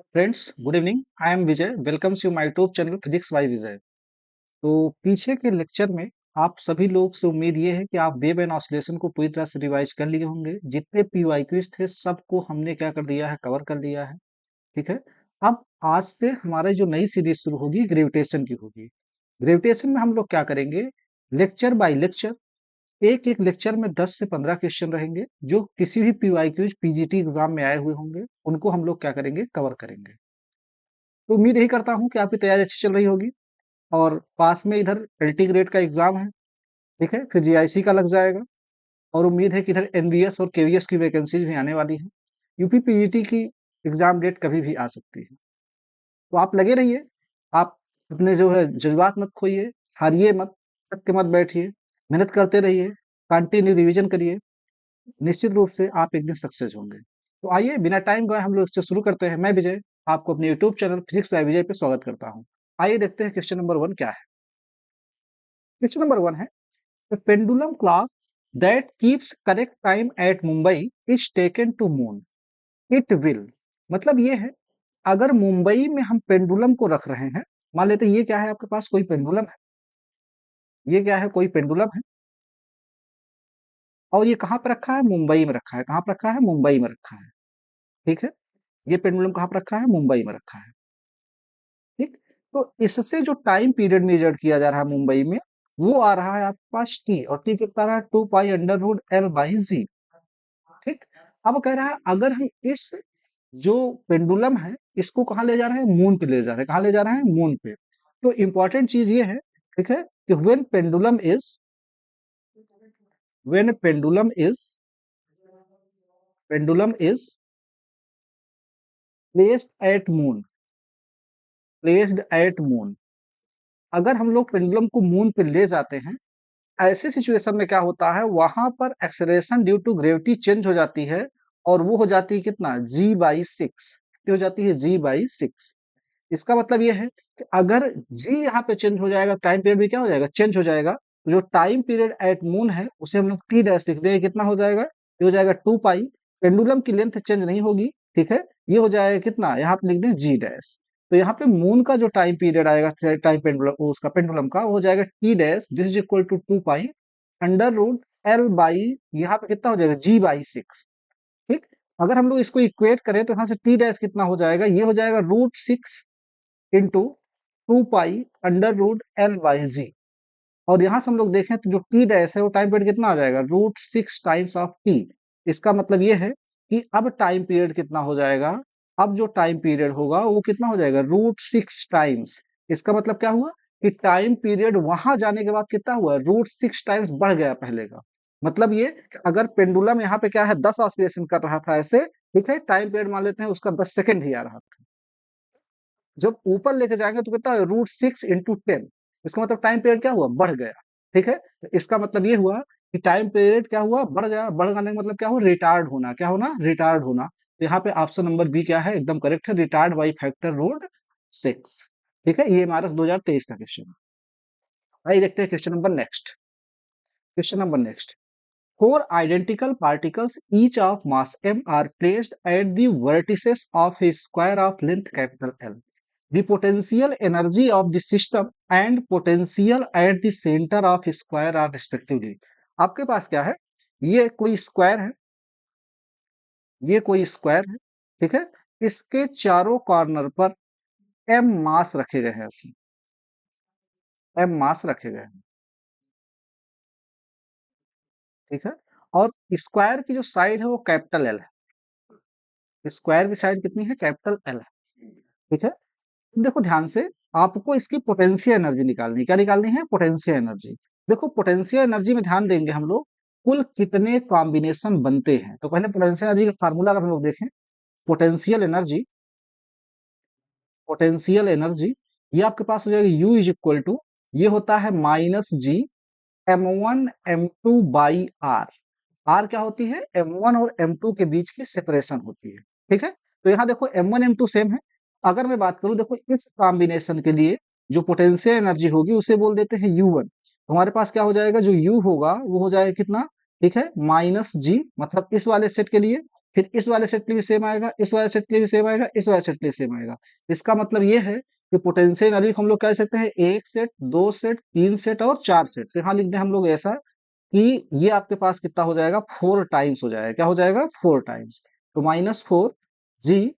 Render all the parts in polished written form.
Friends, good evening. I am Vijay. Welcomes you my YouTube channel physics by Vijay. तो पीछे के lecture में आप सभी लोग से उम्मीद ये है कि आप वेव एंड ऑसिलेशन को पूरी तरह से रिवाइज कर लिए होंगे। जितने पीवाईक्यूज थे सबको हमने क्या कर दिया है, कवर कर लिया है। ठीक है। अब आज से हमारी जो नई सीरीज शुरू होगी ग्रेविटेशन की होगी। ग्रेविटेशन में हम लोग क्या करेंगे, लेक्चर बाय लेक्चर, एक एक लेक्चर में 10 से 15 क्वेश्चन रहेंगे जो किसी भी पीवाईक्यूज पीजीटी एग्जाम में आए हुए होंगे, उनको हम लोग क्या करेंगे, कवर करेंगे। तो उम्मीद यही करता हूँ कि आपकी तैयारी अच्छी चल रही होगी। और पास में इधर एलटी ग्रेड का एग्जाम है। ठीक है, फिर जीआईसी का लग जाएगा। और उम्मीद है कि इधर एनवीएस और केवीएस की वैकेंसीज भी आने वाली हैं। यूपी पीजीटी की एग्जाम डेट कभी भी आ सकती है। तो आप लगे रहिए। आप अपने जो है जज्बात मत खोइए, हारिए मत, थक के मत बैठिए, मेहनत करते रहिए, कंटिन्यू रिवीजन करिए। निश्चित रूप से आप एक दिन सक्सेस होंगे। तो आइए बिना टाइम गए हम लोग इससे शुरू करते हैं। मैं विजय आपको अपने यूट्यूब चैनल फिजिक्स बाय विजय पे स्वागत करता हूँ। आइए देखते हैं क्वेश्चन नंबर 1 क्या है। क्वेश्चन नंबर 1 है, the pendulum clock that keeps correct time at Mumbai is taken to moon, it will. मतलब ये है, अगर मुंबई में हम पेंडुलम को रख रहे हैं, मान लेते हैं ये क्या है, आपके पास कोई पेंडुलम है। ये क्या है, कोई पेंडुलम है। और ये कहाँ पे रखा है, मुंबई में रखा है। कहाँ पे रखा है, मुंबई में रखा है। ठीक है। ये पेंडुलम कहाँ पे रखा है, मुंबई में रखा है। ठीक। तो इससे जो टाइम पीरियड मेजर किया जा रहा है मुंबई में, वो आ रहा है आपके पास टी, और टी कितना आ रहा है, 2 pi under root L by G. ठीक। अब कह रहा है अगर हम इस जो पेंडुलम है इसको कहाँ ले जा रहे हैं, मून पे ले जा रहे हैं। कहाँ ले जा रहे हैं, मून पे। तो इंपॉर्टेंट चीज ये है, ठीक है, कि when pendulum is placed at moon, placed at moon, अगर हम लोग पेंडुलम को मून पे ले जाते हैं, ऐसे सिचुएशन में क्या होता है, वहां पर acceleration due to gravity change हो जाती है। और वो हो जाती है कितना, G/6। हो जाती है G/6। इसका मतलब ये है कि अगर जी यहाँ पे चेंज हो जाएगा, टाइम पीरियड भी क्या हो जाएगा, चेंज हो जाएगा। तो जो टाइम पीरियड एट मून है उसे हम लोग टी डैश लिख देंगे। कितना हो जाएगा, ये हो जाएगा 2 पाई। पेंडुलम की लेंथ चेंज नहीं होगी। ठीक है। ये हो जाएगा कितना, यहाँ पे लिख दें जी डैश। तो यहाँ पे मून का जो टाइम पीरियड आएगा, टाइम पेंडुलम उसका पेंडुलम का, वो हो जाएगा T dash, this is equal to 2 pi under root L by, यहाँ पे कितना हो जाएगा, G/6। ठीक। अगर हम लोग इसको इक्वेट करें तो यहाँ से टी डैश कितना हो जाएगा, ये हो जाएगा √6 into 2 pi under root L by G. और यहां से हम लोग देखें तो जो टी डैश है वो टाइम पीरियड कितना आ जाएगा, √6 टाइम्स ऑफ टी। इसका मतलब ये है कि अब टाइम पीरियड कितना हो जाएगा, अब जो टाइम पीरियड होगा वो कितना हो जाएगा, √6 टाइम्स। इसका मतलब क्या हुआ कि टाइम पीरियड वहां जाने के बाद कितना हुआ, √6 टाइम्स बढ़ गया पहले का। मतलब ये कि अगर पेंडुलम यहाँ पे क्या है, 10 ऑसिलेशन कर रहा था ऐसे, ठीक है, टाइम पीरियड मान लेते हैं उसका 10 सेकंड ही आ रहा था। जब ऊपर लेके जाएंगे तो कितना, √6 इंटू 10। इसका मतलब टाइम पीरियड क्या हुआ, बढ़ गया। ठीक है। तो इसका मतलब ये हुआ कि टाइम पीरियड क्या हुआ, बढ़ गया। बढ़ जाने का मतलब क्या हुआ, रिटार्ड होना। क्या होना, रिटार्ड होना। तो यहाँ पे ऑप्शन नंबर बी क्या है, एकदम करेक्ट है, रिटार्ड बाई फैक्टर √6। ठीक है, ये हमारा 2023 का क्वेश्चन है। आइए देखते हैं question number next. Four identical particles, each of mass m, are placed at the vertices of a square of length capital L. The potential energy of the system and potential at the center of square are respectively. आपके पास क्या है, ये कोई square है, ये कोई square है। ठीक है। इसके चारों कॉर्नर पर m मास रखे गए हैं, ऐसे m मास रखे गए हैं। ठीक है। और स्क्वायर की जो साइड है वो कैपिटल एल है। स्क्वायर की साइड कितनी है, कैपिटल एल है। ठीक है। देखो ध्यान से, आपको इसकी पोटेंशियल एनर्जी निकालनी है। क्या निकालनी है, पोटेंशियल एनर्जी। देखो पोटेंशियल एनर्जी में ध्यान देंगे हम लोग, कुल कितने कॉम्बिनेशन बनते हैं। तो पहले पोटेंशियल एनर्जी का फार्मूला अगर हम लोग देखें, पोटेंशियल एनर्जी, पोटेंशियल एनर्जी, ये आपके पास हो जाएगा U इज इक्वल टू, ये होता है -G m1 m2/r। आर क्या होती है, m1 और m2 के बीच की सेपरेशन होती है। ठीक है। तो यहाँ देखो m1 m2 सेम है। अगर मैं बात करूं, देखो इस कॉम्बिनेशन के लिए जो पोटेंशियल एनर्जी होगी उसे बोल देते हैं U1। तो हमारे पास क्या हो जाएगा, जो U होगा वो हो जाएगा कितना, ठीक है, -G, मतलब इस वाले सेट के लिए। फिर इस वाले सेट के लिए सेम आएगा, इस वाले सेट के लिए भी सेम आएगा, इस वाले सेट के लिए सेम आएगा। इसका मतलब ये है कि पोटेंशियल एनर्जी को हम लोग क्या लिख सकते हैं, 1 सेट, 2 सेट, 3 सेट और 4 सेट। तो यहाँ लिख दें हम लोग ऐसा कि ये आपके पास कितना हो जाएगा, 4 टाइम्स हो जाएगा। क्या हो जाएगा, 4 टाइम्स। तो -4 जी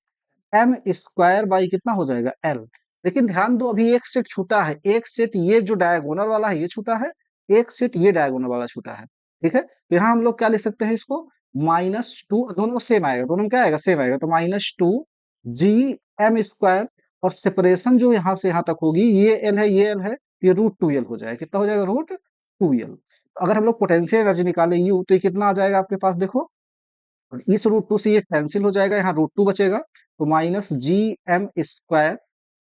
एम स्क्वायर बाई कितना हो जाएगा, एल। लेकिन ध्यान दो, अभी एक सेट छूटा है, एक सेट ये जो डायगोनल वाला है ये छूटा है, एक सेट ये डायगोनल वाला छूटा है। ठीक है, तो यहाँ हम लोग क्या लिख सकते हैं इसको, -2, दोनों सेम आएगा, दोनों में क्या आएगा, सेम आएगा। तो -2 जी एम स्क्वायर, और सेपरेशन जो यहाँ से यहाँ तक होगी, ये एल है, ये एल है, ये √2l हो जाएगा। कितना हो जाएगा, √2l। अगर हम लोग पोटेंशियल एनर्जी निकालें यू, तो ये कितना आ जाएगा आपके पास, देखो इस √2 से ये कैंसिल हो जाएगा, यहाँ √2 बचेगा। तो -gm²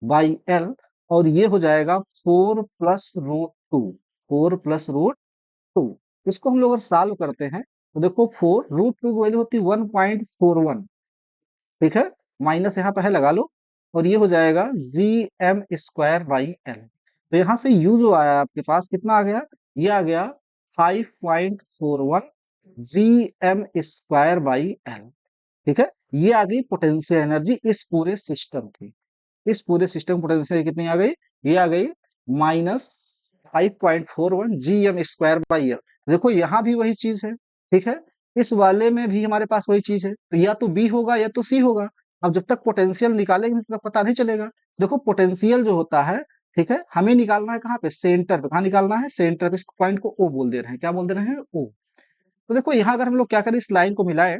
बाई एल, और ये हो जाएगा 4 प्लस √2, 4 प्लस √2। इसको हम लोग अगर सॉल्व करते हैं तो देखो 4 √2 की वैल्यू होती है 1.41। ठीक है, माइनस यहाँ पे है लगा लो, और ये हो जाएगा gm² बाई एल। तो यहाँ से u जो आया आपके पास कितना आ गया, ये आ गया 5.41 gm² बाई एल। ठीक है, ये आ गई पोटेंशियल एनर्जी इस पूरे सिस्टम की। इस पूरे सिस्टम पोटेंशियल कितनी आ गई, ये आ गई -5.41 gm² बाई एल। देखो यहाँ भी वही चीज है। ठीक है, इस वाले में भी हमारे पास वही चीज है, तो या तो बी होगा या तो सी होगा। अब जब तक पोटेंशियल निकालेंगे तब तक पता नहीं चलेगा। देखो पोटेंशियल जो होता है, ठीक है, हमें निकालना है कहाँ पे, सेंटर पे। कहाँ निकालना है, सेंटर पे। इस पॉइंट को ओ बोल दे रहे हैं, क्या बोल दे रहे हैं, ओ। तो देखो यहाँ अगर हम लोग क्या करें, इस लाइन को मिलाएं,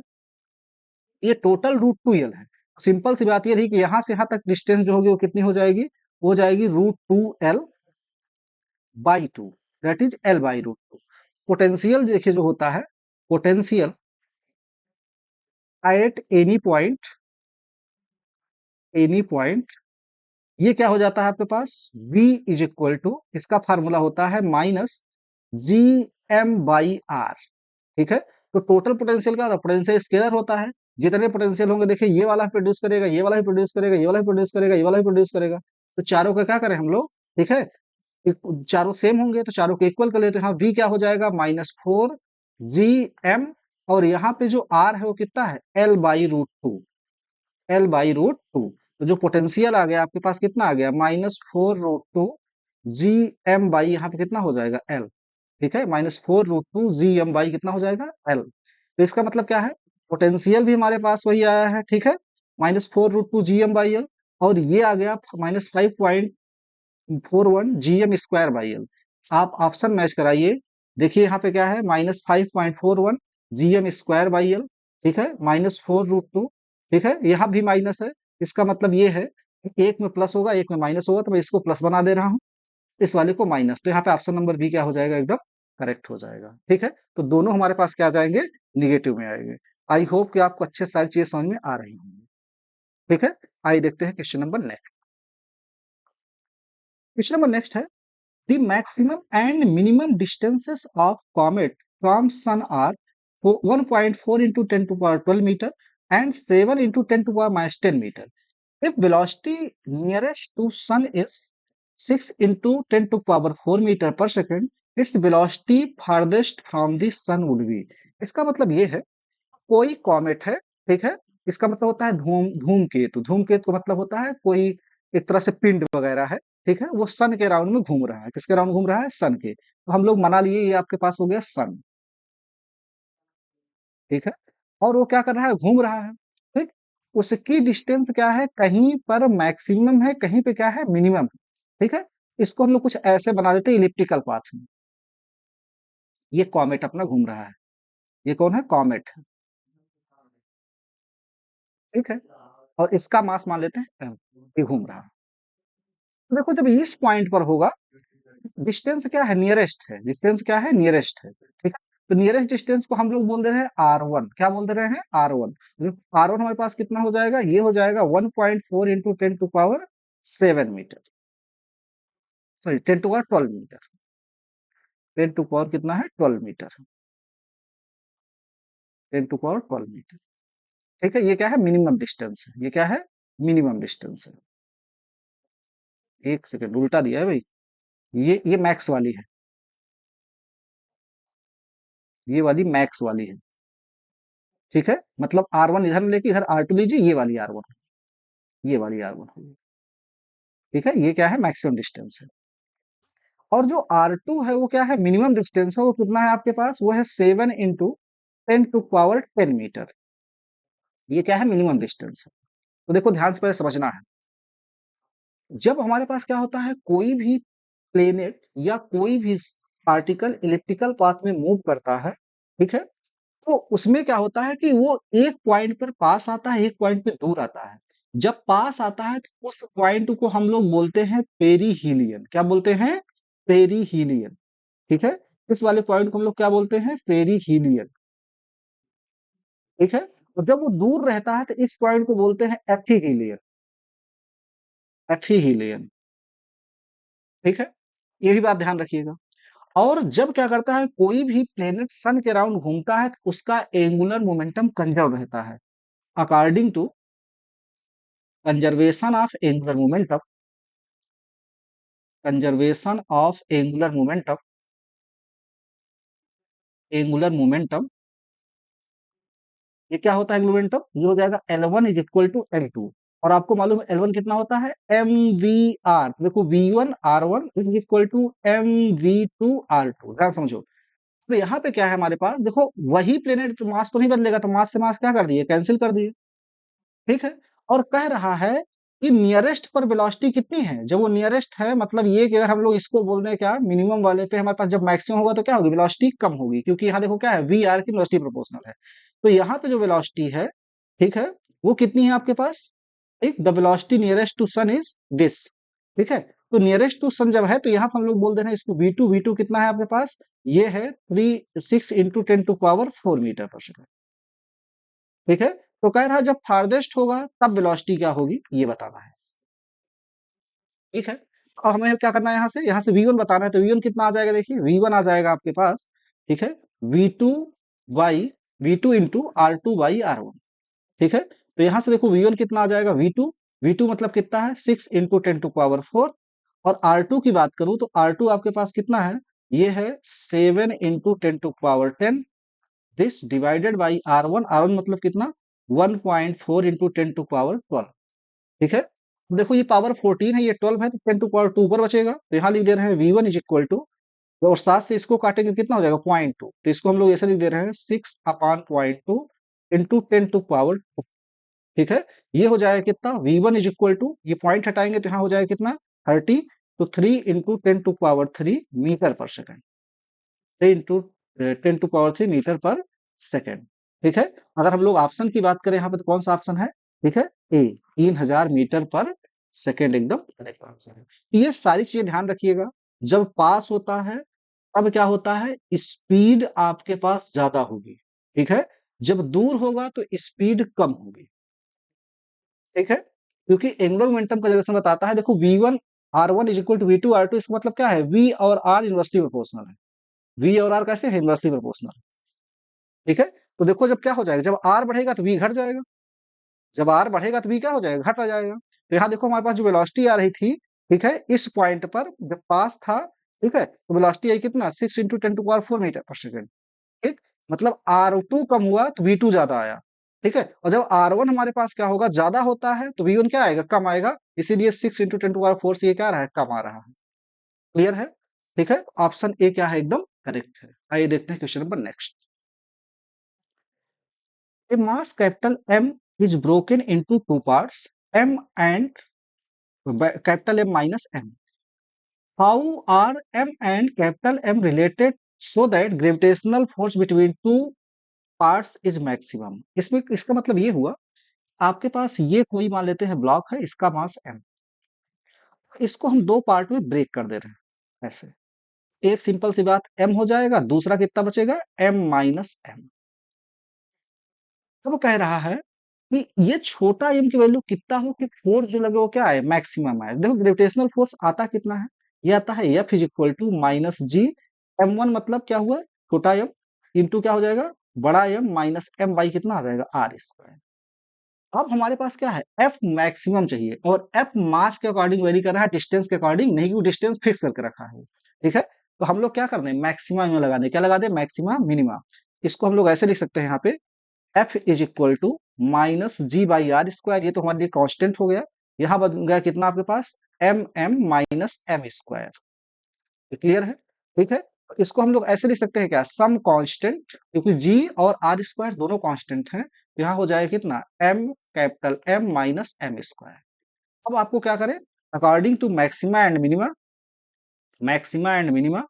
ये टोटल √2l है। सिंपल सी बात ये रही कि यहाँ से यहाँ तक डिस्टेंस जो होगी वो कितनी हो जाएगी, हो जाएगी √2l/2, that is l/√2। Potential देखिए जो होता है, पोटेंशियल एट एनी पॉइंट, ये क्या हो जाता है आपके पास, v इज इक्वल टू, इसका फार्मूला होता है -gm/r। ठीक है, तो टोटल पोटेंशियल क्या होता है, पोटेंशियल स्केलर होता है। जितने पोटेंशियल होंगे, देखिए ये वाला प्रोड्यूस करेगा, ये वाला भी प्रोड्यूस करेगा, ये वाला भी प्रोड्यूस करेगा, ये वाला भी प्रोड्यूस करेगा। तो चारों का क्या करें हम लोग, ठीक है, चारों सेम होंगे तो चारों को इक्वल कर लेते हैं। हाँ, v क्या हो जाएगा, -4 gm, और यहाँ पे जो r है वो कितना है, l/√2, l/√2। तो जो पोटेंशियल आ गया आपके पास कितना आ गया, -4 √2 gm बाई, यहाँ पे कितना हो जाएगा, l। ठीक है, -4 √2 gm बाई कितना हो जाएगा, l। तो इसका मतलब क्या है, पोटेंशियल भी हमारे पास वही आया है। ठीक है, -4 √2 gm/l, और ये आ गया -5.41 gm² बाई एल। आप ऑप्शन मैच कराइए, देखिए यहाँ पे क्या है, -5.41 gm² बाई एल। ठीक है, -4 √2। ठीक है, यहाँ भी माइनस है। इसका मतलब ये है कि एक में प्लस होगा, एक में माइनस होगा, तो मैं इसको प्लस बना दे रहा हूँ, इस वाले को माइनस। तो यहाँ पे ऑप्शन नंबर बी क्या हो जाएगा, एकदम करेक्ट हो जाएगा। ठीक है, तो दोनों हमारे पास क्या आ जाएंगे, निगेटिव में आएंगे। आई होप कि आपको अच्छे सारी चीजें समझ में आ रही होंगी। ठीक है, आइए देखते हैं question number next. Question number next है, the maximum and minimum distances of comet from sun are 1.4 into 10 to power 12 meter and 7 into 10 to power minus 10 meter. If velocity nearest to sun is 6 into 10 to power 4 meter per second, its velocity farthest from the sun would be। इसका मतलब ये है, कोई comet है, ठीक है, इसका मतलब होता है धूमकेतु। धूमकेतु का मतलब होता है कोई एक तरह से पिंड वगैरह है। ठीक है, वो सन के राउंड में घूम रहा है, किसके राउंड घूम रहा है, सन के। तो हम लोग मना लिए, ये आपके पास हो गया सन। ठीक है, और वो क्या कर रहा है, घूम रहा है। ठीक, उसकी डिस्टेंस क्या है, कहीं पर मैक्सिमम है, कहीं पे क्या है, मिनिमम। ठीक है, इसको हम लोग कुछ ऐसे बना देते हैं इलिप्टिकल पाथ में। ये कॉमेट अपना घूम रहा है, ये कौन है, कॉमेट। ठीक है, और इसका मास मान लेते हैं m, ये घूम रहा है। तो देखो जब इस पॉइंट पर होगा, डिस्टेंस क्या है, नियरेस्ट है, डिस्टेंस क्या है, नियरेस्ट है। ठीक है, तो नियरेस्ट डिस्टेंस को हम लोग बोल दे रहे हैं r1। क्या बोल दे रहे हैं, r1। r1 हमारे पास कितना हो जाएगा, ये हो जाएगा 1.4 into 10 to power 7 metre, sorry 10 to power 12 metre. 10 to power कितना है, 12 मीटर, 10 टू पावर 12 मीटर। ठीक है, ये क्या है, मिनिमम डिस्टेंस है, ये क्या है, मिनिमम डिस्टेंस है। एक सेकेंड, उल्टा दिया है भाई, ये मैक्स वाली है, ये वाली मैक्स वाली है। ठीक है, मतलब R1 इधर लेके इधर R2 लीजिए, ये वाली R1, ये वाली R1 होगी। ठीक है, ये क्या है, मैक्सिमम डिस्टेंस है। और जो R2 है वो क्या है, मिनिमम डिस्टेंस है, वो कितना है आपके पास, वो है 7 × 10⁻10 मीटर। ये क्या है, मिनिमम डिस्टेंस है। तो देखो ध्यान से पहले समझना है, जब हमारे पास क्या होता है, कोई भी प्लेनेट या कोई भी पार्टिकल इलिप्टिकल पाथ में मूव करता है, ठीक है, तो उसमें क्या होता है कि वो एक पॉइंट पर पास आता है, एक पॉइंट पे दूर आता है। जब पास आता है तो उस पॉइंट को हम लोग बोलते हैं पेरीहीलियन। क्या बोलते हैं, पेरीहीलियन। ठीक है, इस वाले पॉइंट को हम लोग क्या बोलते हैं, पेरीहीलियन। ठीक है, और जब वो दूर रहता है तो इस पॉइंट को बोलते हैं एफीहीलियन, एफीहीलियन। ठीक है, ये भी बात ध्यान रखिएगा। और जब क्या करता है, कोई भी प्लेनेट सन के अराउंड घूमता है तो उसका एंगुलर मोमेंटम कंजर्व रहता है, according to conservation of angular momentum, conservation of angular momentum. ये क्या होता है एंगुलर मोमेंटम, ये हो जाएगा L1 = L2। और आपको मालूम है L1 कितना होता है, mvr। देखो V1r1 = mv2r2, ध्यान समझो। तो यहाँ पे क्या है हमारे पास, देखो वही प्लेनेट मास तो नहीं बदलेगा, तो मास से मास क्या कर दिए, कैंसिल कर दिए। ठीक है, और कह रहा है कि नियरेस्ट पर वेलोसिटी कितनी है। जब वो नियरेस्ट है मतलब ये कि अगर हम लोग इसको बोल दें क्या, मिनिमम वाले पे हमारे पास जब मैक्सिमम होगा तो क्या होगी, वेलोसिटी कम होगी, क्योंकि यहाँ देखो क्या है, वी आर की वेलोसिटी प्रोपोर्शनल है। तो यहाँ पे जो वेलोसिटी है, ठीक है, वो कितनी है आपके पास, ठीक, the velocity nearest to sun is this. ठीक है, तो नियरेस्ट टू सन जब है तो यहाँ पर हम लोग बोल दे रहे हैं इसको V2। V2 कितना है आपके पास, ये है 6 × 10⁴ मीटर पर सेकंड। ठीक है, तो कह रहा है जब फारदेस्ट होगा तब वेलोसिटी क्या होगी, ये बताना है। ठीक है, और हमें क्या करना है, यहाँ से V1 बताना है। तो V1 कितना आ जाएगा, देखिए V1 आ जाएगा आपके पास, ठीक है, V2 by V2 into R2/R1। ठीक है, तो यहाँ से देखो V1 कितना आ जाएगा, V2। V2 मतलब कितना है, 6 × 10⁴। और R2 की बात करूं तो R2 आपके पास कितना है, ये है 7 × 10⁻10, this divided by R1। R1 मतलब कितना, 1.4 × 10⁻12। ठीक है, तो देखो ये पावर 14 है, ये 12 है, तो 10⁻2 ऊपर बचेगा, तो यहाँ लिख दे रहे हैं V1 = और 7 से इसको काटेंगे कितना हो जाएगा, 0.2। तो इसको हम लोग ऐसे लिख दे रहे हैं 6/0.2 इंटू 10⁻2। ठीक है, ये हो जाएगा कितना, V1 = ये पॉइंट हटाएंगे तो यहाँ हो जाएगा कितना, 30। तो 3 × 10⁻3 मीटर पर सेकंड, 3 × 10⁻3 मीटर पर सेकंड। ठीक है, अगर हम लोग ऑप्शन की बात करें यहाँ पे तो कौन सा ऑप्शन है, ठीक है, ए, 3000 मीटर पर सेकंड एकदम करेक्ट आंसर है। तो ये सारी चीजें ध्यान रखिएगा, जब पास होता है तब क्या होता है, स्पीड आपके पास ज्यादा होगी। ठीक है, जब दूर होगा तो स्पीड कम होगी। ठीक है, क्योंकि एंगुलर मोमेंटम का जनरेशन बताता है, देखो V1 R1 = V2 R2, इसका मतलब क्या है, V और R इनवर्सली प्रोपोर्शनल है। V और R कैसे है, इनवर्सली प्रोपोर्शनल। ठीक है, तो देखो जब क्या हो जाएगा, जब R बढ़ेगा तो V घट जाएगा, जब R बढ़ेगा तो V क्या हो जाएगा, घट आ जाएगा। तो यहाँ देखो हमारे पास जो वेलोसिटी आ रही थी, ठीक है, इस पॉइंट पर जब पास था, ठीक है, तो वेलोसिटी आई कितना, 6 × 10⁻4 मीटर पर सेकंड। ठीक, मतलब R2 कम हुआ तो V2 ज्यादा आया। ठीक है, और जब R1 हमारे पास क्या होगा, ज्यादा होता है तो V1 क्या आएगा, कम आएगा। इसीलिए 6 × 10⁻4 से ये क्या रहा है, कम आ रहा है। क्लियर है। ठीक है, ऑप्शन ए क्या है, एकदम करेक्ट है। आइए देखते हैं question number next. A mass capital M is broken into two parts, M and capital M minus M. How are M and capital M related so that gravitational force between two parts is maximum? इसमें इसका मतलब ये हुआ, आपके पास ये कोई मान लेते हैं ब्लॉक है, इसका मास M, इसको हम दो पार्ट में ब्रेक कर दे रहे हैं ऐसे। एक सिंपल सी बात, M हो जाएगा, दूसरा कितना बचेगा, M माइनस M। तो वो कह रहा है कि ये छोटा m की वैल्यू कितना हो कि फोर्स जो लगे वो क्या है, मैक्सिमम है। देखो ग्रेविटेशनल फोर्स आता कितना है, ये आता है F = -G। M1 मतलब क्या हुआ, छोटा m, इंटू क्या हो जाएगा, बड़ा m, माइनस m बाई कितना आ जाएगा, R²। अब हमारे पास क्या है, F मैक्सिमम चाहिए, और F मास के अकॉर्डिंग वेरी कर रहा है, डिस्टेंस के अकॉर्डिंग नहीं, कि डिस्टेंस फिक्स करके रखा है। ठीक है, तो हम लोग क्या कर रहे हैं, मैक्सिमम में लगा दें, क्या लगा दें, मैक्सिमम मिनिमम। इसको हम लोग ऐसे लिख सकते हैं यहाँ पे, F is equal to minus G by R square, ये तो हमारे लिए कांस्टेंट हो गया। यहाँ बन गया कितना आपके पास, M M minus M square. Clear है? ठीक है, तो इसको हम लोग ऐसे लिख सकते हैं क्या, सम कांस्टेंट, क्योंकि जी और आर स्क्वायर दोनों कांस्टेंट हैं, तो यहाँ हो जाएगा कितना, M capital M minus M square. अब आपको क्या करें, according to maxima and minima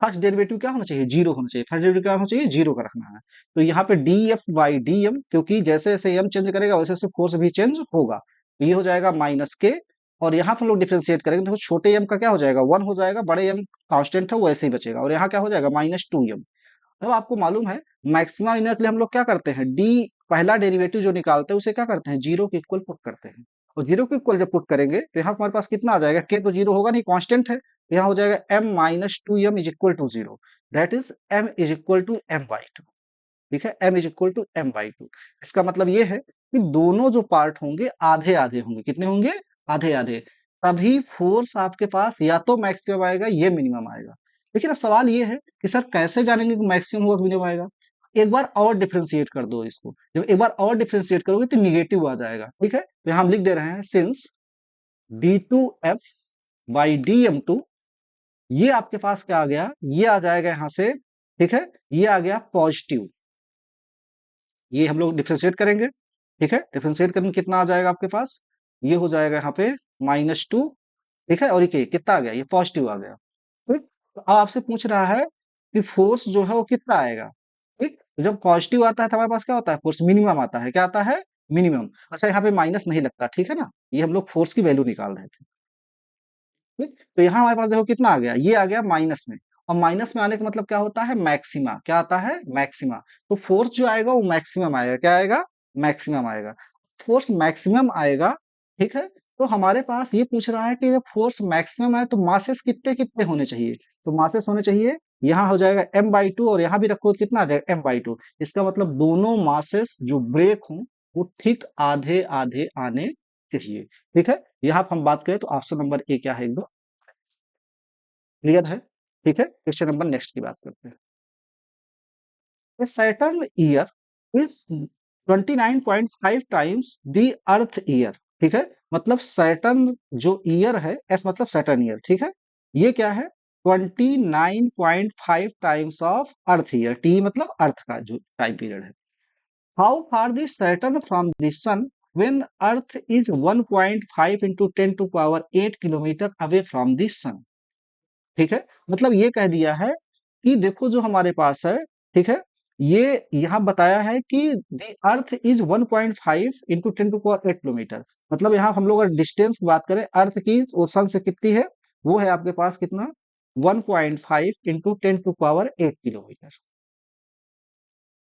first derivative क्या होना चाहिए, जीरो होना चाहिए। फर्स्ट डेरिवेटिव क्या होना चाहिए, जीरो का रखना है। तो यहाँ पे D F by D M, क्योंकि जैसे जैसे एम चेंज करेगा वैसे वैसे फोर्स भी चेंज होगा, तो ये हो जाएगा माइनस के। और यहाँ पर हम लोग डिफ्रेंशिएट करेंगे तो छोटे एम का क्या हो जाएगा, वन हो जाएगा, बड़े एम कांस्टेंट है वो ऐसे ही बचेगा, और यहाँ क्या हो जाएगा, माइनस टू एम। अब आपको मालूम है मैक्सिमा इनर के लिए हम लोग क्या करते हैं, डी पहला डेरिवेटिव जो निकालते हैं उसे क्या करते हैं, जीरो के इक्वल पुट करते हैं। और जीरो के इक्वल जब पुट करेंगे तो यहाँ हमारे पास कितना आ जाएगा, के तो जीरो होगा नहीं, कांस्टेंट है, तो यहाँ हो जाएगा M minus two M is equal to zero. That is M is equal to M by two. ठीक है, M is equal to M by two. इसका मतलब ये है कि दोनों जो पार्ट होंगे आधे आधे होंगे, कितने होंगे, आधे आधे। तभी फोर्स आपके पास या तो मैक्सिमम आएगा या मिनिमम आएगा। लेकिन अब सवाल ये है कि सर कैसे जानेंगे कि मैक्सिमम होगा कि मिनिमम आएगा। एक बार और डिफ्रेंशिएट कर दो इसको, जब एक बार और डिफ्रेंशिएट करोगे तो निगेटिव आ जाएगा। ठीक है, तो यहाँ हम लिख दे रहे हैं since D two F by D M two, ये आपके पास क्या आ गया, ये आ जाएगा यहाँ से। ठीक है, ये आ गया पॉजिटिव, ये हम लोग डिफ्रेंशिएट करेंगे। ठीक है, डिफ्रेंशिएट करेंगे कितना आ जाएगा आपके पास, ये हो जाएगा यहाँ पे माइनस टू। ठीक है, और ये कितना आ गया, ये पॉजिटिव आ गया। ठीक, तो अब आपसे पूछ रहा है कि फोर्स जो है वो कितना आएगा। ठीक, तो जब पॉजिटिव आता है तो हमारे पास क्या होता है, फोर्स मिनिमम आता है, क्या आता है, मिनिमम। अच्छा, यहाँ पे माइनस नहीं लगता, ठीक है ना, ये हम लोग फोर्स की वैल्यू निकाल रहे थे। ठीक, तो यहाँ हमारे पास देखो कितना आ गया, ये आ गया माइनस में। और माइनस में आने का मतलब क्या होता है, मैक्सिमा, क्या आता है, मैक्सिमा। तो फोर्स जो आएगा वो मैक्सिमम आएगा, क्या आएगा, मैक्सिमम आएगा। फोर्स मैक्सिमम आएगा। ठीक है, तो हमारे पास ये पूछ रहा है कि जब फोर्स मैक्सिमम है तो मासेस कितने कितने होने चाहिए। तो मासेस होने चाहिए, यहाँ हो जाएगा एम बाई टू, और यहाँ भी रखो तो कितना आ जाएगा, एम बाई टू। इसका मतलब दोनों मासेस जो ब्रेक हों वो ठीक आधे आधे आने चाहिए। ठीक है, यहाँ पे हम बात करें तो ऑप्शन नंबर ए क्या है, एकदम क्लियर है। ठीक है, क्वेश्चन नंबर नेक्स्ट की बात करते हैं। Saturn year is 29.5 times the earth year. ठीक है, मतलब सैटर्न जो ईयर है, एस मतलब सैटर्न ईयर, ठीक है, ये क्या है, 29.5 times of earth year, T मतलब अर्थ का जो टाइम पीरियड है। How far the Saturn from the sun when earth is 1.5 into 10 to power 8 kilometre away from the sun. ठीक है, मतलब ये कह दिया है कि देखो जो हमारे पास है, ठीक है, ये यहाँ बताया है कि the earth is 1.5 into 10 to power 8 kilometre. मतलब यहाँ हम लोग अगर डिस्टेंस की बात करें अर्थ की, वो सन से कितनी है, वो है आपके पास कितना, 1.5 इंटू 10 टू पावर 8 किलोमीटर।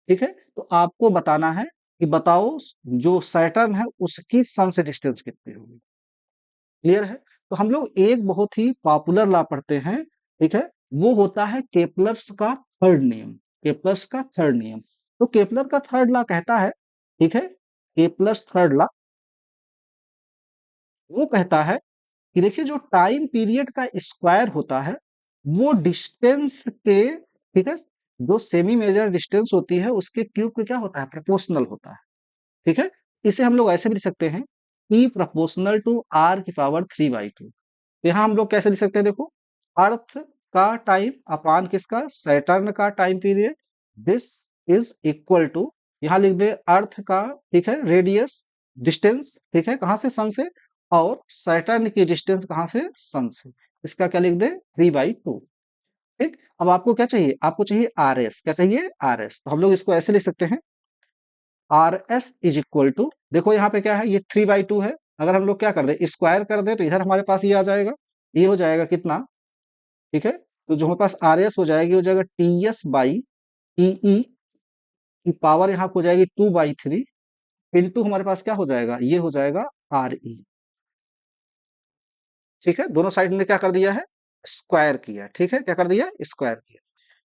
ठीक है, तो आपको बताना है कि बताओ जो सैटर्न है उसकी सन से डिस्टेंस कितनी होगी। क्लियर है, तो हम लोग एक बहुत ही पॉपुलर लॉ पढ़ते हैं। ठीक है, वो होता है केपलर्स का थर्ड नियम। केपलर्स का थर्ड नियम, तो केपलर का थर्ड लॉ कहता है, ठीक है, केपलर्स थर्ड लॉ वो कहता है कि देखिए जो टाइम पीरियड का स्क्वायर होता है वो डिस्टेंस के, ठीक है, जो सेमी मेजर डिस्टेंस होती है उसके क्यूब के क्या होता है, प्रोपोर्शनल होता है। ठीक है, इसे हम लोग ऐसे भी लिख सकते हैं, P प्रोपोर्शनल टू आर की पावर 3/2। तो यहाँ हम लोग कैसे लिख सकते हैं, देखो, अर्थ का टाइम अपान किसका, सैटर्न का time period, this is equal to, यहाँ लिख दे अर्थ का, ठीक है, रेडियस, डिस्टेंस, ठीक है, कहाँ से, सन से, और सैटर्न की डिस्टेंस कहाँ से, सन से, इसका क्या लिख दे, 3/2। ठीक, अब आपको क्या चाहिए, आपको चाहिए आर एस, क्या चाहिए, आर एस। तो हम लोग इसको ऐसे लिख सकते हैं, R S is equal to, देखो यहाँ पे क्या है, ये 3/2 है, अगर हम लोग क्या कर दे, स्क्वायर कर दे तो इधर हमारे पास ये आ जाएगा, ये हो जाएगा कितना, ठीक है, तो जो हमारे पास आर एस हो जाएगी, हो जाएगा T S by T E की पावर यहाँ पे हो जाएगी 2/3 इंटू हमारे पास क्या हो जाएगा, ये हो जाएगा आर ई। ठीक है, दोनों साइड में क्या कर दिया है, स्क्वायर किया, ठीक है, क्या कर दिया, स्क्वायर किया।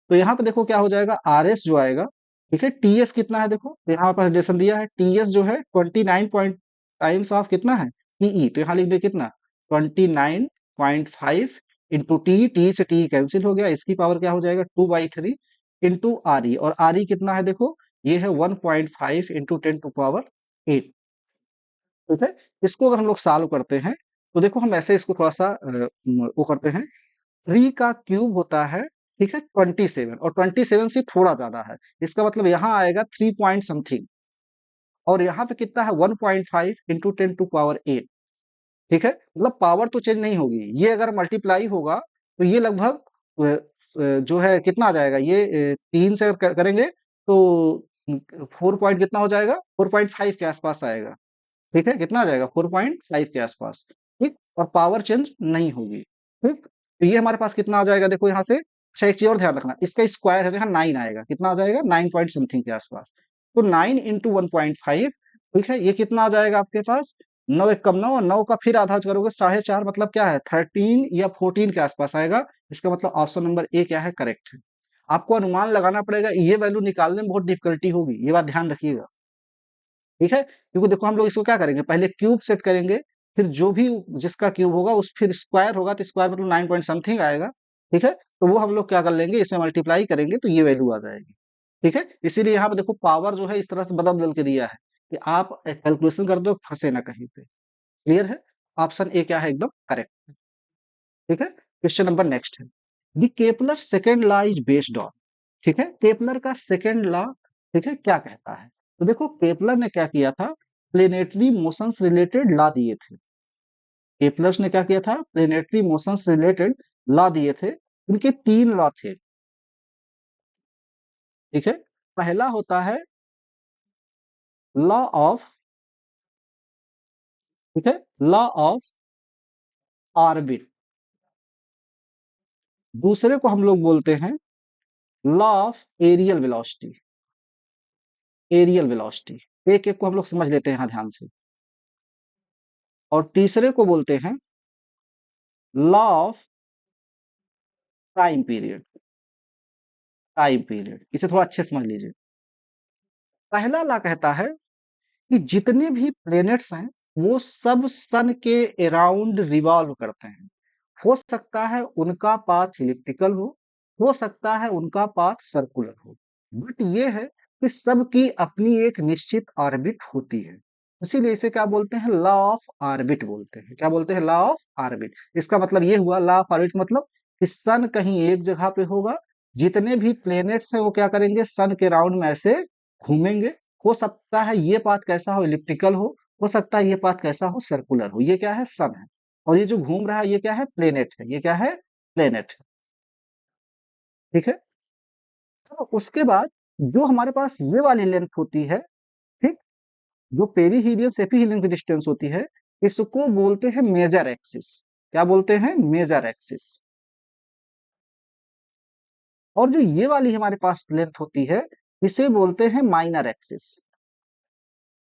तो यहाँ पे देखो क्या हो जाएगा, आर एस जो आएगा, ठीक है, टी एस कितना है, देखो तो यहाँ हमारे पास रिलेशन दिया है, टी एस जो है 29 पॉइंट टाइम्स ऑफ कितना है, टीई, तो यहाँ लिख दे कितना, 29.5 इंटू टी, टी से टी कैंसिल हो गया, इसकी पावर क्या हो जाएगा, 2/3 इंटू आर ई, और आर ई कितना है देखो, ये है 1.5 इंटू 10⁸ ठीक है। इसको अगर हम लोग सॉल्व करते हैं तो देखो हम ऐसे इसको थोड़ा सा वो करते हैं। 3 का क्यूब होता है, ठीक है, 27 और 27 से थोड़ा ज्यादा है। इसका मतलब यहाँ आएगा 3 पॉइंट समथिंग, और यहाँ पे कितना है 1.5 इंटू 10⁸ ठीक है। मतलब पावर तो चेंज नहीं होगी, ये अगर मल्टीप्लाई होगा तो ये लगभग जो है कितना आ जाएगा, ये 3 से अगर करेंगे तो 4 पॉइंट कितना हो जाएगा, 4.5 के आसपास आएगा। ठीक है, कितना आ जाएगा 4.5 के आसपास। ठीक, और पावर चेंज नहीं होगी। ठीक, तो ये हमारे पास कितना आ जाएगा, देखो यहाँ से। अच्छा, एक चीज और ध्यान रखना, इसका स्क्वायर है तो यहाँ 9 आएगा, कितना आ जाएगा 9 पॉइंट समथिंग के आसपास। तो 9 इंटू 1.5, ठीक है, ये कितना आ जाएगा आपके पास, 9 एक कम 9, और 9 का फिर आधा करोगे 4.5, मतलब क्या है 13 या 14 के आसपास आएगा। इसका मतलब ऑप्शन नंबर ए क्या है, करेक्ट है। आपको अनुमान लगाना पड़ेगा, ये वैल्यू निकालने में बहुत डिफिकल्टी होगी, ये बात ध्यान रखिएगा। ठीक है, क्योंकि देखो हम लोग इसको क्या करेंगे, पहले क्यूब सेट करेंगे, फिर जो भी जिसका क्यूब होगा उस फिर स्क्वायर होगा, तो स्क्वायर मतलब 9 पॉइंट समथिंग आएगा। ठीक है, तो वो हम लोग क्या कर लेंगे, इसमें मल्टीप्लाई करेंगे तो ये वैल्यू आ जाएगी। ठीक है, इसीलिए यहाँ पे देखो पावर जो है इस तरह से बदल बदल के दिया है कि आप कैलकुलेशन कर दो, फंसे ना कहीं पे। क्लियर है, ऑप्शन ए क्या है, एकदम करेक्ट। ठीक है, क्वेश्चन नंबर नेक्स्ट है, the Kepler second law is based on, ठीक है, केपलर का सेकेंड लॉ, ठीक है, क्या कहता है। तो देखो केपलर ने क्या किया था, प्लेनेटरी मोशंस रिलेटेड लॉ दिए थे। केपलर ने क्या किया था, प्लेनेटरी मोशंस रिलेटेड लॉ दिए थे। इनके 3 लॉ थे। ठीक है, पहला होता है लॉ ऑफ, ठीक है, लॉ ऑफ ऑर्बिट। दूसरे को हम लोग बोलते हैं law of areal velocity. Areal velocity, एक एक को हम लोग समझ लेते हैं यहाँ ध्यान से। और तीसरे को बोलते हैं law of time period. Time period, इसे थोड़ा अच्छे से समझ लीजिए। पहला लॉ कहता है कि जितने भी प्लैनेट्स हैं वो सब सन के अराउंड रिवॉल्व करते हैं। हो सकता है उनका पाथ इलिप्टिकल हो सकता है उनका पाथ सर्कुलर हो, बट ये है कि सबकी अपनी एक निश्चित ऑर्बिट होती है। इसीलिए इसे क्या बोलते हैं, लॉ ऑफ ऑर्बिट बोलते हैं। क्या बोलते हैं, लॉ ऑफ ऑर्बिट। इसका मतलब ये हुआ, लॉ ऑफ ऑर्बिट मतलब कि सन कहीं एक जगह पे होगा, जितने भी प्लैनेट्स हैं वो क्या करेंगे, सन के राउंड में ऐसे घूमेंगे। हो सकता है ये पाथ कैसा हो हो सकता है ये पाथ कैसा हो, सर्कुलर हो। ये क्या है, सन है। और ये जो घूम रहा है ये क्या है, प्लेनेट है। ये क्या है, प्लेनेट है। ठीक है, तो उसके बाद जो हमारे पास ये वाली लेंथ होती है, ठीक, जो पेरीहीलियन से एपीहीलियन की डिस्टेंस होती है, इसको बोलते हैं मेजर एक्सिस। क्या बोलते हैं, मेजर एक्सिस। और जो ये वाली हमारे पास लेंथ होती है, इसे बोलते हैं माइनर एक्सिस।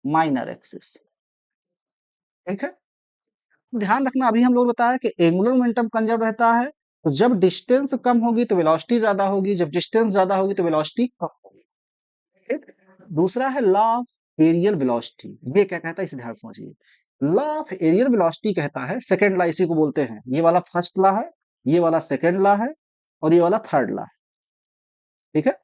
माइनर एक्सिस, ठीक है। ध्यान रखना, अभी हम लोग बताया कि एंगुलर मोमेंटम कंजर्व रहता है, तो जब डिस्टेंस कम होगी तो वेलोसिटी ज्यादा होगी, जब डिस्टेंस ज्यादा होगी तो वेलोसिटी कम होगी। ठीक, दूसरा है लॉ ऑफ एरियल वेलोसिटी। ये क्या कहता है, इसे ध्यान से समझिए। लॉ ऑफ एरियल वेलोसिटी कहता है, सेकंड लॉ इसी को बोलते हैं। ये वाला फर्स्ट लॉ है, ये वाला सेकंड लॉ है, और ये वाला थर्ड लॉ है। ठीक है,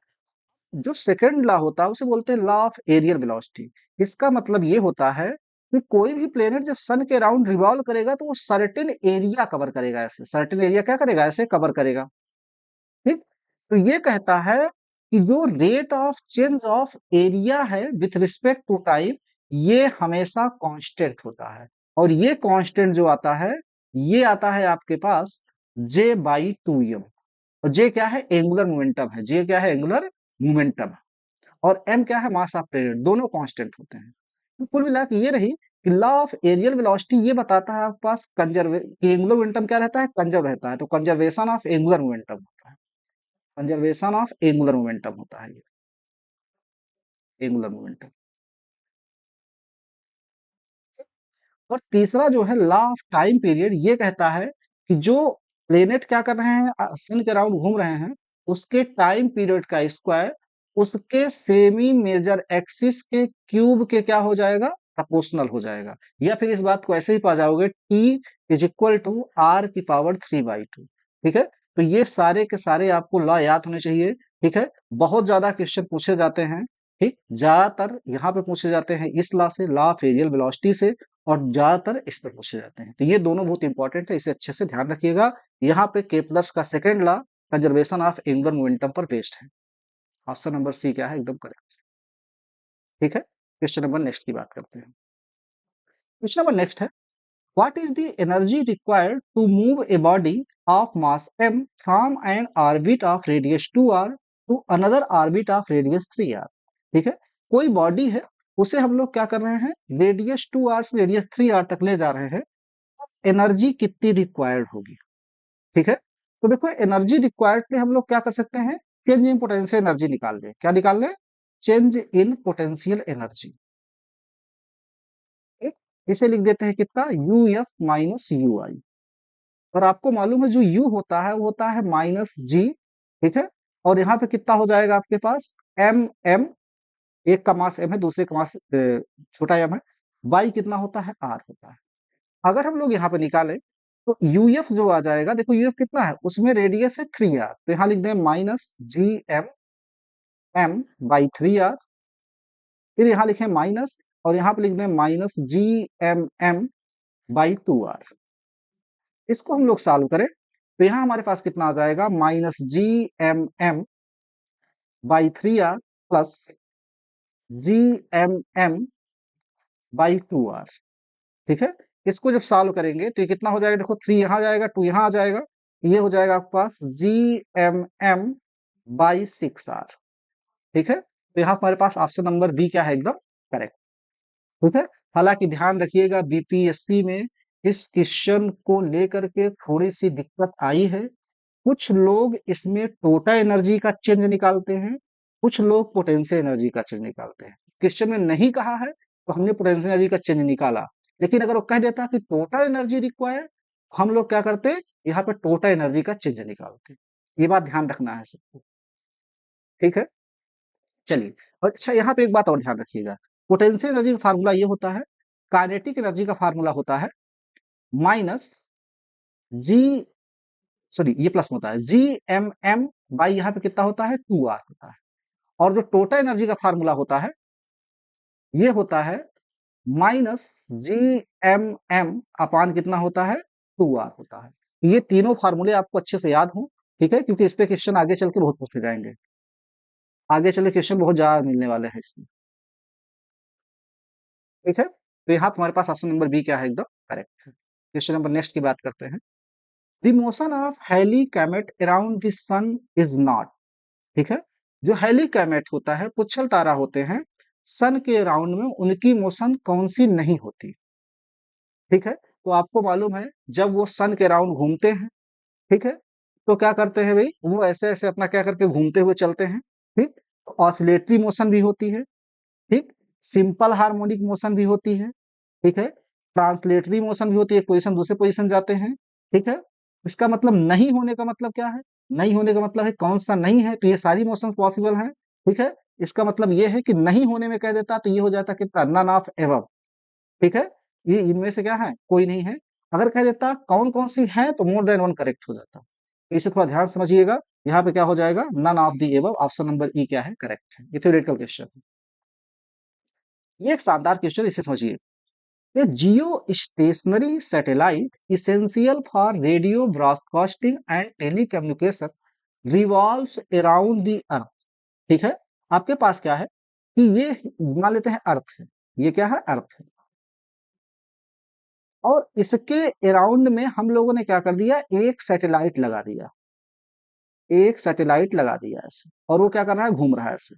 जो सेकंड लॉ होता है उसे बोलते हैं लॉ ऑफ एरियल वेलोसिटी। इसका मतलब ये होता है कि कोई भी प्लेनेट जब सन के अराउंड रिवॉल्व करेगा तो वो सर्टेन एरिया कवर करेगा, ऐसे सर्टेन एरिया क्या करेगा, ऐसे कवर करेगा। ठीक, तो ये कहता है कि जो rate of change of area है विथ रिस्पेक्ट टू टाइम, ये हमेशा कांस्टेंट होता है। और ये कांस्टेंट जो आता है, ये आता है आपके पास J/2m। और जे क्या है, एंगुलर मोमेंटम है। जे क्या है, एंगुलर मोमेंटम। और एम क्या है, मास ऑफ प्लेनेट। दोनों कांस्टेंट होते हैं। तो कुल मिला के ये रही कि लॉ ऑफ एरियल वेलोसिटी ये बताता है आपके पास कंजर्वे कि एंगुलर मोमेंटम क्या रहता है, कंजर्व रहता है। तो कंजर्वेशन ऑफ एंगुलर मोमेंटम होता है। कंजर्वेशन ऑफ एंगुलर मोमेंटम होता है ये, एंगुलर मोमेंटम। और तीसरा जो है लॉ ऑफ टाइम पीरियड, ये कहता है कि जो प्लेनेट क्या कर रहे हैं, सन के अराउंड घूम रहे हैं, उसके टाइम पीरियड का स्क्वायर उसके सेमी मेजर एक्सिस के क्यूब के क्या हो जाएगा, प्रोपोर्शनल हो जाएगा। या फिर इस बात को ऐसे ही पा जाओगे, T is equal to R की पावर 3/2। ठीक है, तो ये सारे के सारे आपको लॉ याद होने चाहिए। ठीक है, बहुत ज्यादा क्वेश्चन पूछे जाते हैं। ठीक, ज्यादातर यहाँ पे पूछे जाते हैं इस लॉ से, लॉ ऑफ एरियल वेलोसिटी से, और ज्यादातर इस पे पूछे जाते हैं। तो ये दोनों बहुत इंपॉर्टेंट है, इसे अच्छे से ध्यान रखिएगा। यहाँ पे केपलर्स का second law conservation of angular momentum पर बेस्ड है। ऑप्शन नंबर सी क्या है, एकदम करेक्ट। ठीक है, क्वेश्चन नंबर नेक्स्ट की बात करते हैं। क्वेश्चन नंबर नेक्स्ट है, what is the energy required to move a body of mass m from an orbit of radius 2r to another orbit of radius 3r? ठीक है, कोई बॉडी है, उसे हम लोग क्या कर रहे हैं, रेडियस 2r से रेडियस 3r तक ले जा रहे हैं। एनर्जी कितनी रिक्वायर्ड होगी? ठीक है, तो देखो एनर्जी रिक्वायर्ड पे हम लोग क्या कर सकते हैं, चेंज इन पोटेंशियल एनर्जी निकाल लें। क्या निकाल लें? Change in potential energy. ठीक, इसे लिख देते हैं कितना, यू एफ माइनस यू आई। और आपको मालूम है जो U होता है वो होता है माइनस जी। ठीक है, और यहाँ पे कितना हो जाएगा आपके पास, एम एम, एक का मास एम है, दूसरे का मास छोटा एम है, बाई कितना होता है, आर होता है। अगर हम लोग यहाँ पे निकालें तो यूएफ जो आ जाएगा, देखो यूएफ कितना है, उसमें रेडियस है 3r, तो यहाँ लिख दें minus G M M by 3r। फिर यहाँ लिखें माइनस, और यहाँ पे लिख दें minus G M M by 2r। इसको हम लोग सॉल्व करें तो यहाँ हमारे पास कितना आ जाएगा, minus G M M by 3r plus G M M by 2r। ठीक है, इसको जब सॉल्व करेंगे तो ये कितना हो जाएगा, देखो 3 यहाँ जाएगा, 2 यहाँ आ जाएगा, ये हो जाएगा आपके पास G M M by 6r। ठीक है, तो यहाँ हमारे पास ऑप्शन नंबर बी क्या है, एकदम करेक्ट। ठीक है, हालांकि ध्यान रखिएगा बीपीएससी में इस क्वेश्चन को लेकर के थोड़ी सी दिक्कत आई है। कुछ लोग इसमें टोटल एनर्जी का चेंज निकालते हैं, कुछ लोग पोटेंशियल एनर्जी का चेंज निकालते हैं। क्वेश्चन में नहीं कहा है तो हमने पोटेंशियल एनर्जी का चेंज निकाला, लेकिन अगर वो कह देता कि टोटल एनर्जी रिक्वायर्ड, हम लोग क्या करते, यहाँ पे टोटल एनर्जी का चेंज निकालते। ये बात ध्यान रखना है सबको। ठीक है, चलिए। और अच्छा, यहाँ पे एक बात और ध्यान रखिएगा, पोटेंशियल एनर्जी का फार्मूला ये होता है, काइनेटिक एनर्जी का फार्मूला होता है माइनस जी, सॉरी ये प्लस में होता है, जी एम एम बाई यहाँ पे कितना होता है, 2r होता है। और जो टोटल एनर्जी का फार्मूला होता है ये होता है माइनस जी एम एम अपान कितना होता है, 2r होता है। ये तीनों फार्मूले आपको अच्छे से याद हो, ठीक है, क्योंकि इस पे क्वेश्चन आगे चल के बहुत पूछे जाएंगे। आगे चले क्वेश्चन बहुत ज्यादा मिलने वाले हैं इसमें। ठीक है, तो यहाँ हमारे पास ऑप्शन नंबर बी क्या है, एकदम करेक्ट है। क्वेश्चन नंबर नेक्स्ट की बात करते हैं। The motion of Halley comet around the sun is not. ठीक है, जो हेली कैमेट होता है, पुच्छल तारा होते हैं, सन के अराउंड में उनकी मोशन कौन सी नहीं होती। ठीक है, तो आपको मालूम है जब वो सन के अराउंड घूमते हैं, ठीक है, तो क्या करते हैं भाई, वो ऐसे ऐसे अपना क्या करके घूमते हुए चलते हैं। ठीक, ऑसिलेटरी मोशन भी होती है, ठीक, सिंपल हार्मोनिक मोशन भी होती है, ठीक है, ट्रांसलेटरी मोशन भी होती है, पोजीशन दूसरे पोजीशन जाते हैं। ठीक है, इसका मतलब नहीं होने का मतलब क्या है, नहीं होने का मतलब है कौन सा नहीं है, तो ये सारी मोशन पॉसिबल है। ठीक है, इसका मतलब ये है कि नहीं होने में कह देता तो ये हो जाता कितना, नन ऑफ एबव। ठीक है, ये इनमें से क्या है, कोई नहीं है। अगर कह देता कौन कौन सी है तो मोर देन वन करेक्ट हो जाता। तो इसे थोड़ा ध्यान समझिएगा, यहाँ पे क्या हो जाएगा, none of the above, option number E क्या है, करेक्ट है। ये थ्योरेटिकल क्वेश्चन है, ये एक शानदार क्वेश्चन, इसे समझिए। A geostationary satellite essential for radio broadcasting and telecommunication revolves around the earth। ठीक है, आपके पास क्या है कि ये मान लेते हैं अर्थ है, ये क्या है, अर्थ है, और इसके अराउंड में हम लोगों ने क्या कर दिया, एक सैटेलाइट लगा दिया, एक सैटेलाइट लगा दिया ऐसे, और वो क्या कर रहा है, घूम रहा है ऐसे।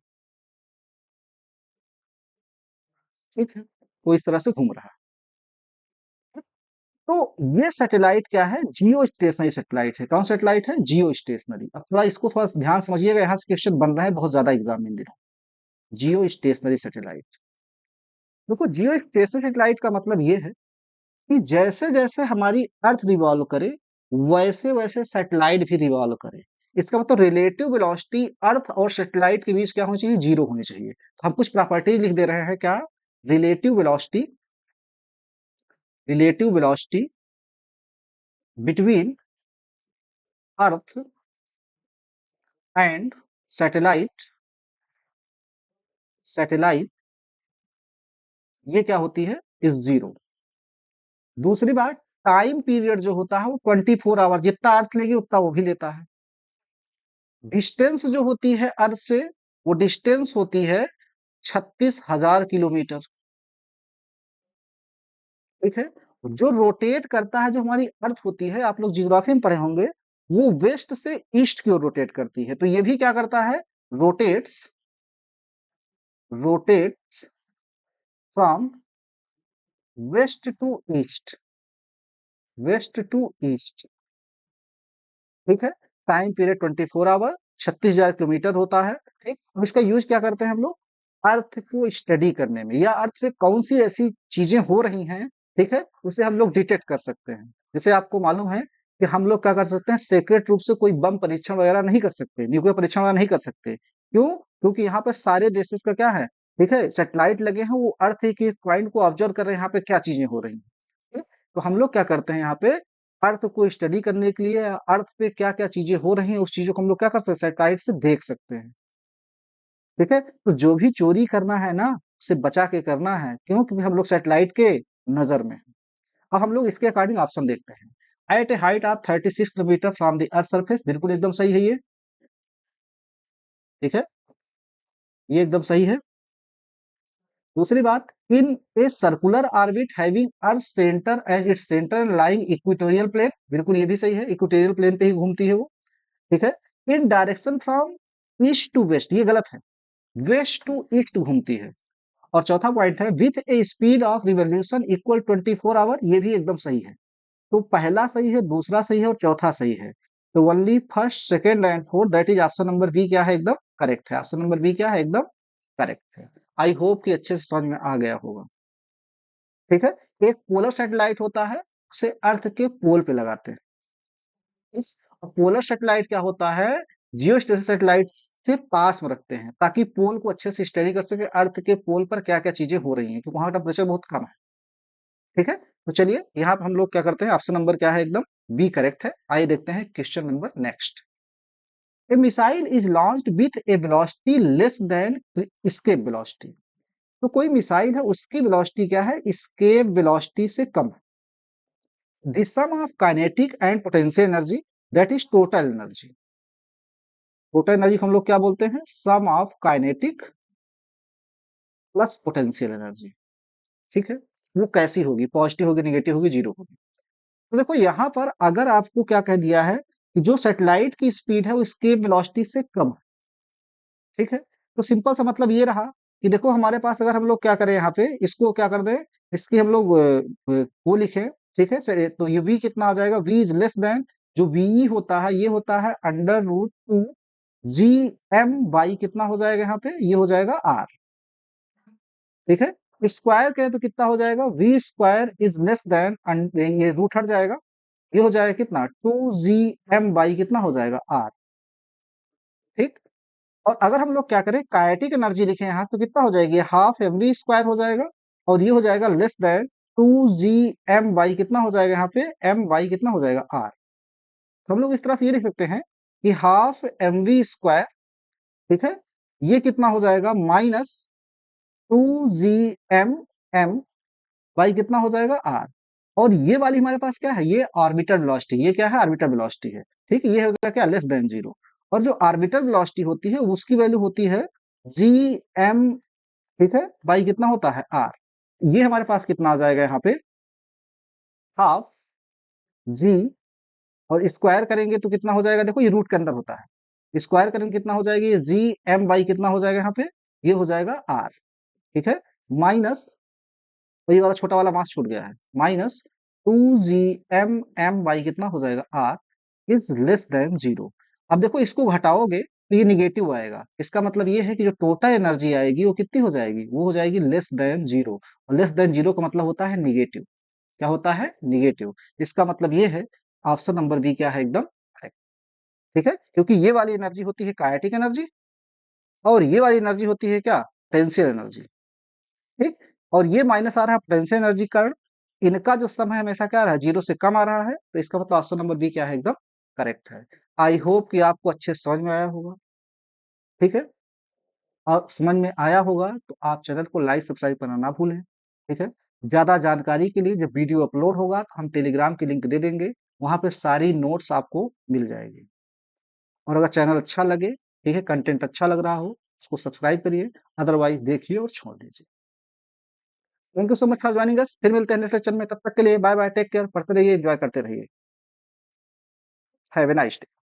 ठीक है, वो इस तरह से घूम रहा है। तो ये सैटेलाइट क्या है, जियो स्टेशनरी सैटेलाइट है। कौन सैटेलाइट है, जियो स्टेशनरी। अब थोड़ा इसको थोड़ा ध्यान समझिएगा, यहाँ से क्वेश्चन बन रहा है बहुत ज्यादा एग्जाम में इन दिनों। जियो स्टेशनरी सैटेलाइट, देखो जियो स्टेशनरी सैटेलाइट का मतलब ये है कि जैसे जैसे हमारी अर्थ रिवॉल्व करे, वैसे वैसे सैटेलाइट भी रिवॉल्व करे। इसका मतलब रिलेटिव वेलोसिटी अर्थ और सैटेलाइट के बीच क्या होनी चाहिए, जीरो होनी चाहिए। तो हम कुछ प्रॉपर्टीज लिख दे रहे हैं, क्या, relative velocity, relative velocity between earth and satellite satellite, ये क्या होती है, इज जीरो। दूसरी बात, टाइम पीरियड जो होता है वो 24 आवर, जितना अर्थ लेगी उतना वो भी लेता है। डिस्टेंस जो होती है अर्थ से, वो डिस्टेंस होती है 36,000 किलोमीटर। ठीक है। जो रोटेट करता है, जो हमारी अर्थ होती है, आप लोग जियोग्राफी में पढ़े होंगे, वो वेस्ट से ईस्ट की ओर रोटेट करती है। तो ये भी क्या करता है, rotates, rotates from west to east, west to east. ठीक है। टाइम पीरियड 24 आवर, 36,000 किलोमीटर होता है। ठीक। अब इसका यूज क्या करते हैं हम लोग, अर्थ को स्टडी करने में, या अर्थ पे कौन सी ऐसी चीजें हो रही हैं, ठीक है, उसे हम लोग डिटेक्ट कर सकते हैं। जैसे आपको मालूम है कि हम लोग क्या कर सकते हैं, सेक्रेट रूप से कोई बम परीक्षण वगैरह नहीं कर सकते, न्यूक्लियर परीक्षण वगैरह नहीं कर सकते। क्यों? क्योंकि यहाँ पे सारे देशेस का क्या है, ठीक है, सैटेलाइट लगे हैं, वो अर्थ एक एक पॉइंट को ऑब्जर्व कर रहे हैं, यहाँ पे क्या चीजें हो रही हैं। ठीक? तो हम लोग क्या करते हैं यहाँ पे, अर्थ को स्टडी करने के लिए, अर्थ पे क्या क्या चीजें हो रही हैं, उस चीजों को हम लोग क्या कर सकते हैं, सैटेलाइट से देख सकते हैं। ठीक है। तो जो भी चोरी करना है ना, उसे बचा के करना है। क्यों? क्योंकि हम लोग सैटेलाइट के नजर में हैं। अब हम लोग इसके अकॉर्डिंग ऑप्शन देखते हैं। At a height of 36 kilometre from the earth surface, बिल्कुल एकदम सही है ये। ठीक है, ये एकदम सही है। दूसरी बात, in a circular orbit having earth centre as its centre lying equatorial plane, बिल्कुल ये भी सही है, इक्वेटोरियल प्लेन पे ही घूमती है वो। ठीक है। In direction from east to west, ये गलत है, वेस्ट टू ईस्ट घूमती है। और चौथा पॉइंट है, with a speed of revolution equal 24 hour, ये भी एकदम सही है। तो पहला सही है, दूसरा सही है और चौथा सही है। तो only first, second and fourth, that is option number B क्या है, एकदम करेक्ट है। ऑप्शन नंबर बी क्या है, एकदम करेक्ट है। आई होप कि अच्छे से समझ में आ गया होगा। ठीक है। एक पोलर सैटेलाइट होता है, उसे अर्थ के पोल पे लगाते हैं। ठीक? और पोलर सैटेलाइट क्या होता है, जियो स्टेशन सैटेलाइट से पास में रखते हैं, ताकि पोल को अच्छे से स्टडी कर सके, अर्थ के पोल पर क्या क्या चीजें हो रही हैं, क्योंकि वहां का टेम्परेचर बहुत कम है। ठीक है। तो चलिए यहाँ पे हम लोग क्या करते हैं, ऑप्शन नंबर क्या है, एकदम बी करेक्ट है। आइए देखते हैं question number next. A missile is launched with A velocity less than escape velocity. तो कोई मिसाइल है, उसकी वेलोसिटी क्या है, एस्केप वेलोसिटी से कम है। The sum of kinetic and potential energy, that is total energy. Total energy को हम लोग क्या बोलते हैं, sum of kinetic plus potential energy. ठीक है। वो कैसी होगी, पॉजिटिव होगी, नेगेटिव होगी, जीरो होगी। तो देखो यहाँ पर अगर आपको क्या कह दिया है कि जो सैटेलाइट की स्पीड है वो एस्केप वेलोसिटी से कम है। ठीक है। तो सिंपल सा मतलब ये रहा कि देखो हमारे पास, अगर हम लोग क्या करें यहाँ पे, इसको क्या कर दें, इसकी हम लोग वो लिखें। ठीक है। तो ये v कितना आ जाएगा, v इज लेस देन, जो वी होता है ये होता है √2 जी एम बाई, कितना हो जाएगा यहाँ पे, ये हो जाएगा r। ठीक है। स्क्वायर करें तो कितना हो जाएगा, v square is less then, ये रूट हट जाएगा, ये हो जाएगा कितना, 2gm बाई कितना हो जाएगा, r। ठीक। और अगर हम लोग क्या करें, काइनेटिक एनर्जी लिखें यहाँ से, तो कितना हो जाएगी, हाफ एम वी स्क्वायर हो जाएगा, और ये हो जाएगा लेस देन 2gm बाई, कितना हो जाएगा यहाँ पे, m बाई कितना हो जाएगा, r। तो हम लोग इस तरह से ये लिख सकते हैं कि हाफ एम वी स्क्वायर, ठीक है, ये कितना हो जाएगा, -2gm m बाई कितना हो जाएगा, r। और ये वाली हमारे पास क्या है, ये ऑर्बिटल वेलोसिटी, ये क्या है, ऑर्बिटल वेलोसिटी है। ठीक है। ये हो गया क्या, लेस देन जीरो। और जो ऑर्बिटल वेलोसिटी होती है उसकी वैल्यू होती है जी एम, ठीक है, बाई कितना होता है, आर। ये हमारे पास कितना आ जाएगा यहाँ पे, हाफ जी, और स्क्वायर करेंगे तो कितना हो जाएगा, देखो ये रूट के अंदर होता है, स्क्वायर करेंगे कितना हो जाएगी, जी एम बाई कितना हो जाएगा यहाँ पे, ये हो जाएगा आर। ठीक है। माइनस, तो ये वाला छोटा वाला मास छूट गया है, -2gm m बाई कितना हो जाएगा, R is less than zero. अब देखो इसको घटाओगे तो ये निगेटिव आएगा, इसका मतलब ये है कि जो टोटल एनर्जी आएगी वो कितनी हो जाएगी, वो हो जाएगी लेस देन जीरो। और लेस देन जीरो का मतलब होता है निगेटिव। क्या होता है, निगेटिव। इसका मतलब ये है, ऑप्शन नंबर बी क्या है, एकदम करेक्ट। ठीक है। क्योंकि ये वाली एनर्जी होती है काइनेटिक एनर्जी, और ये वाली एनर्जी होती है क्या, पोटेंशियल एनर्जी। ठीक। और ये माइनस आ रहा है पोटेंशियल एनर्जी के कारण, इनका जो सम है हमेशा क्या आ रहा है, जीरो से कम आ रहा है। तो इसका मतलब ऑप्शन नंबर बी क्या है, एकदम करेक्ट है। आई होप कि आपको अच्छे से समझ में आया होगा। ठीक है। समझ में आया होगा तो आप चैनल को लाइक, सब्सक्राइब करना ना भूलें, ठीक है? ज़्यादा जानकारी के लिए जब वीडियो अपलोड होगा तो हम टेलीग्राम की लिंक दे देंगे, वहाँ पे सारी नोट्स आपको मिल जाएगी। और अगर चैनल अच्छा लगे, ठीक है, कंटेंट अच्छा लग रहा हो, उसको सब्सक्राइब करिए, अदरवाइज़ देखिए और छोड़ दीजिए। Thank you so much for joining us. फिर मिलते हैं नेक्स्ट लेक्चर में, तब तक के लिए बाय बाय, टेक केयर, पढ़ते रहिए, एन्जॉय करते रहिए। Have a nice day.